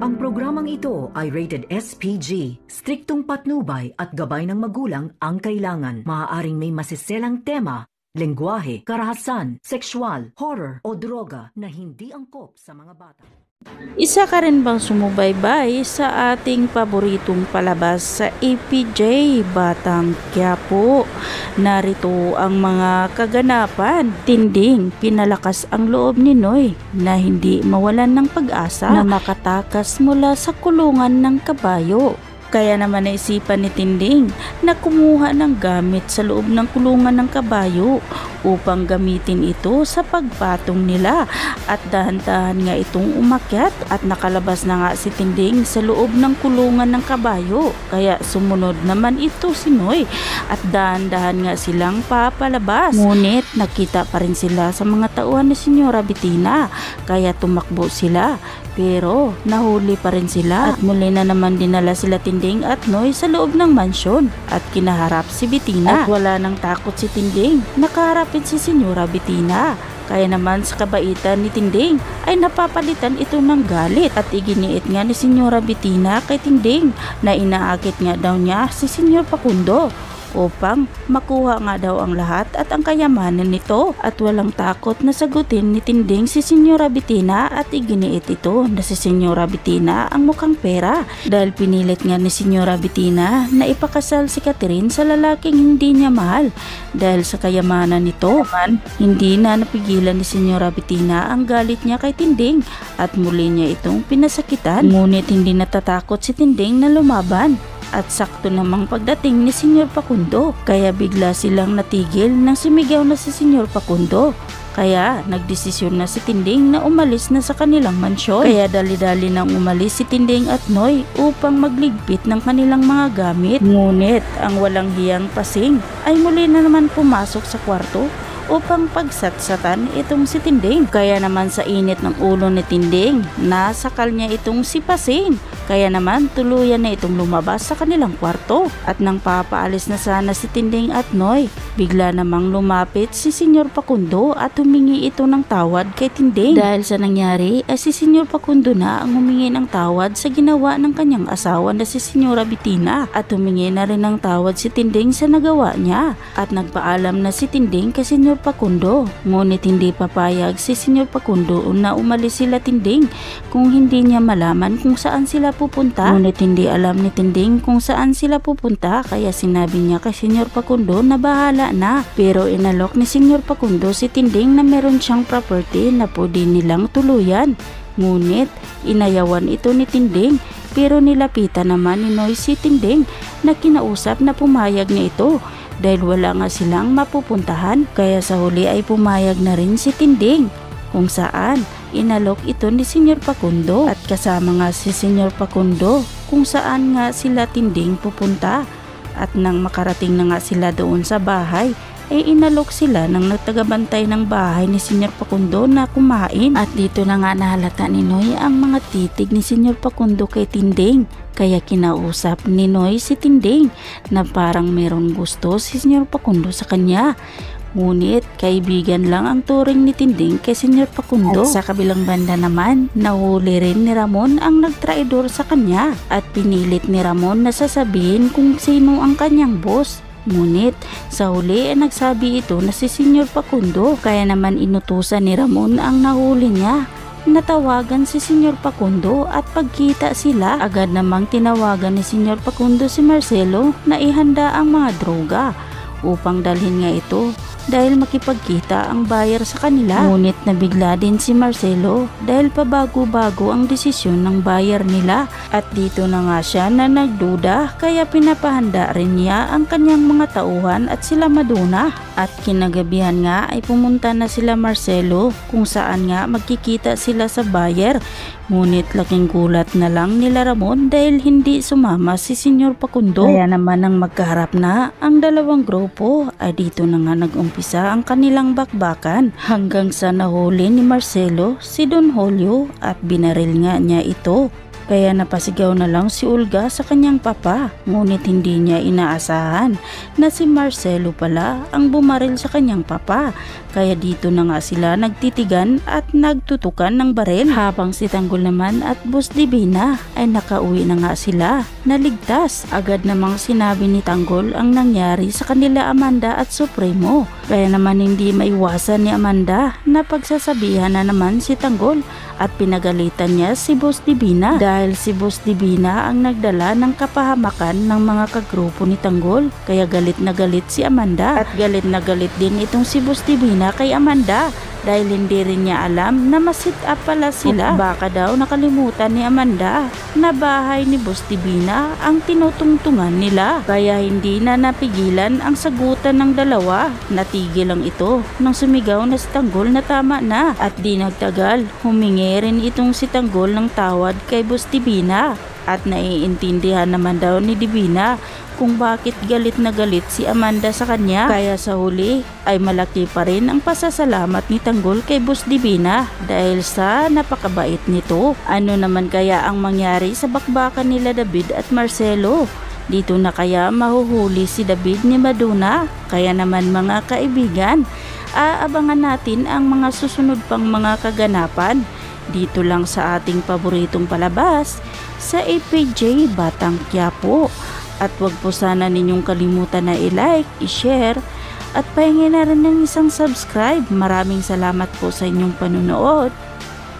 Ang programang ito ay rated SPG. Striktong patnubay at gabay ng magulang ang kailangan. Maaaring may masiselang tema, lengguwahe, karahasan, sexual, horror o droga na hindi angkop sa mga bata. Isa ka rin bang sumubaybay sa ating paboritong palabas sa APJ Batang Quiapo? Narito ang mga kaganapan. Tinding pinalakas ang loob ni Noy na hindi mawalan ng pag-asa na makatakas mula sa kulungan ng kabayo. Kaya naman naisipan ni Tinding na kumuha ng gamit sa loob ng kulungan ng kabayo upang gamitin ito sa pagpatong nila, at dahan-dahan nga itong umakyat at nakalabas na nga si Tinding sa loob ng kulungan ng kabayo. Kaya sumunod naman ito si Noy at dahan-dahan nga silang papalabas. Ngunit nakita pa rin sila sa mga tauhan ni Senyora Bettina, kaya tumakbo sila. Pero nahuli pa rin sila at muli na naman dinala sila Tinding at Noy sa loob ng mansyon at kinaharap si Bettina. At wala nang takot si Tinding, nakaharapin si Senyora Bettina. Kaya naman sa kabaitan ni Tinding ay napapalitan ito ng galit at iginiit nga ni Senyora Bettina kay Tinding na inaakit nga daw niya si Senyor Facundo upang makuha nga daw ang lahat at ang kayamanan nito, at walang takot na sagutin ni Tinding si Senyora Bettina at iginiit ito na si Senyora Bettina ang mukhang pera dahil pinilit nga ni Senyora Bettina na ipakasal si Catherine sa lalaking hindi niya mahal dahil sa kayamanan nito. Naman, hindi na napigilan ni Senyora Bettina ang galit niya kay Tinding at muli niya itong pinasakitan. Ngunit hindi natatakot si Tinding na lumaban. At sakto namang pagdating ni Senyor Facundo, kaya bigla silang natigil nang sumigaw na si Senyor Facundo. Kaya nagdesisyon na si Tinding na umalis na sa kanilang mansyon. Kaya dali-dali nang umalis si Tinding at Noy upang magligpit ng kanilang mga gamit. Ngunit ang walang hiyang Pasing ay muli na naman pumasok sa kwarto upang pagsatsatan itong si Tinding. Kaya naman sa init ng ulo ni Tinding, nasakal niya itong si Pasing. Kaya naman tuluyan na itong lumabas sa kanilang kwarto. At nang papaalis na sana si Tinding at Noy, bigla namang lumapit si Senyor Facundo at humingi ito ng tawad kay Tinding. Dahil sa nangyari ay si Senyor Facundo na ang humingi ng tawad sa ginawa ng kanyang asawa na si Senyora Bettina, at humingi na rin ng tawad si Tinding sa nagawa niya. At nagpaalam na si Tinding kay Senyor Facundo, ngunit hindi papayag si Senyor Facundo na umalis sila Tinding kung hindi niya malaman kung saan sila pupunta. Ngunit hindi alam ni Tinding kung saan sila pupunta, kaya sinabi niya kay Senyor Facundo na bahala na. Pero inalok ni Senyor Facundo si Tinding na meron siyang property na pwede nilang tuluyan. Ngunit inayawan ito ni Tinding, pero nilapitan naman ni Noy si Tinding na kinausap na pumayag na ito dahil wala nga silang mapupuntahan. Kaya sa huli ay pumayag na rin si Tinding, kung saan inalok ito ni Senyor Facundo at kasama nga si Senyor Facundo kung saan nga sila Tinding pupunta. At nang makarating na nga sila doon sa bahay ay inalok sila ng nagtagabantay ng bahay ni Senyor Facundo na kumain. At dito na nga nahalata ni Noy ang mga titig ni Senyor Facundo kay Tinding. Kaya kinausap ni Noy si Tinding na parang meron gusto si Senyor Facundo sa kanya. Ngunit kaibigan lang ang turing ni Tinding kay Senyor Facundo. At sa kabilang banda naman, nahuli rin ni Ramon ang nagtraidor sa kanya at pinilit ni Ramon na sasabihin kung sino ang kanyang boss. Ngunit sa huli ay nagsabi ito na si Senyor Facundo, kaya naman inutusan ni Ramon ang nahuli niya. Natawagan si Senyor Facundo at pagkita sila, agad namang tinawagan ni Senyor Facundo si Marcelo na ihanda ang mga droga upang dalhin nga ito dahil makipagkita ang buyer sa kanila. Ngunit nabigla din si Marcelo dahil pabago-bago ang desisyon ng buyer nila, at dito na nga siya na nagduda, kaya pinapahanda rin niya ang kanyang mga tauhan at sila Maduna. At kinagabihan nga ay pumunta na sila Marcelo kung saan nga magkikita sila sa buyer. Ngunit laking gulat na lang nila Ramon dahil hindi sumama si Senyor Facundo. Kaya naman nang magkaharap na ang dalawang grupo ay dito na nga nag-umpisa ang kanilang bakbakan hanggang sa nahuli ni Marcelo si Don Julio at binaril nga niya ito. Kaya napasigaw na lang si Olga sa kanyang papa, ngunit hindi niya inaasahan na si Marcelo pala ang bumaril sa kanyang papa. Kaya dito na nga sila nagtitigan at nagtutukan ng baril, habang si Tanggol naman at Boss Divina ay nakauwi na nga sila na ligtas. Agad namang sinabi ni Tanggol ang nangyari sa kanila Amanda at Supremo. Kaya naman hindi maiwasan ni Amanda na pagsasabihan na naman si Tanggol at pinagalitan niya si Boss Divina dahil si Boss Divina ang nagdala ng kapahamakan ng mga kagrupo ni Tanggol. Kaya galit na galit si Amanda at galit na galit din itong si Boss Divina kay Amanda dahil hindi rin niya alam na masit up pala sila. Baka daw nakalimutan ni Amanda na bahay ni Boss Divina ang tinutungtungan nila. Kaya hindi na napigilan ang sagutan ng dalawa. Natigil lang ito nang sumigaw na si Tanggol na tama na, at di nagtagal humingi rin itong si Tanggol ng tawad kay Boss Divina. At naiintindihan naman daw ni Divina kung bakit galit na galit si Amanda sa kanya. Kaya sa huli ay malaki pa rin ang pasasalamat ni Tanggol kay Boss Divina dahil sa napakabait nito. Ano naman kaya ang mangyari sa bakbakan nila David at Marcelo? Dito na kaya mahuhuli si David ni Madonna? Kaya naman mga kaibigan, aabangan natin ang mga susunod pang mga kaganapan dito lang sa ating paboritong palabas sa APJ Batang Quiapo. At wag po sana ninyong kalimutan na i-like, i-share at pahingin na rin ng isang subscribe. Maraming salamat po sa inyong panunood.